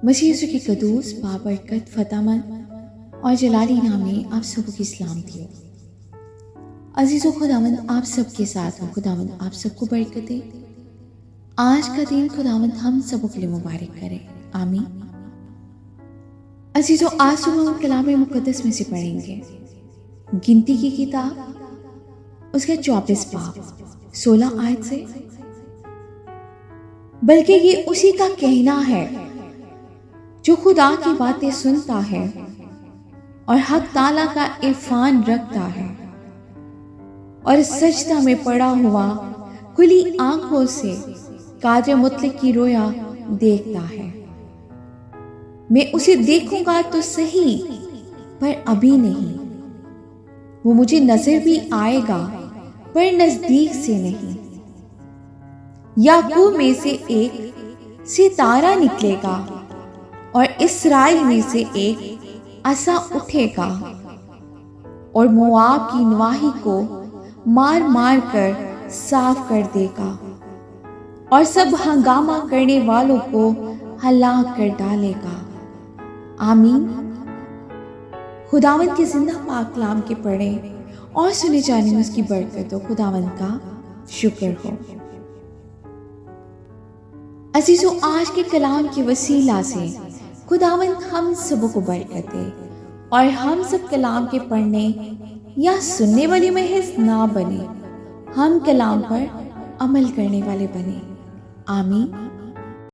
मसीह यीशु के कदूस बाबरकत फतामंद और जलाली नामे आप सबको की सलाम दियो। अजीज़ो, खुदावंद आप सबके साथ हो। खुदावंद आप सबको बरकत दे। आज का दिन खुदावंद हम सबों के लिए मुबारक करे, आमीन। अजीज़ो, आज सुबह हम कलाम मुकद्दस में से पढ़ेंगे गिनती की किताब उसके 24 बाब 16 आयत से। बल्कि ये उसी का कहना है जो खुदा की बातें सुनता है और हक ताला का इरफान रखता है और सजदा में पड़ा हुआ खुली आंखों से कादर मुतलक की रोया देखता है। मैं उसे देखूंगा तो सही, पर अभी नहीं। वो मुझे नजर भी आएगा, पर नजदीक से नहीं। याकूब में से एक सितारा निकलेगा और इस्राएल में से एक असा उठेगा और मोआब की नवाही को मार मार कर साफ कर देगा और सब हंगामा करने वालों को हलाक कर डालेगा। आमीन। खुदावंद के जिंदा पाक कलाम के पढ़े और सुने जाने में उसकी बरकत हो। खुदावंद का शुक्र हो। अजीजों, आज के कलाम के वसीला से खुदावंद हम सबों को बरकत दे और हम सब कलाम के पढ़ने या सुनने वाले महज ना बने, हम कलाम पर अमल करने वाले बने, आमीन।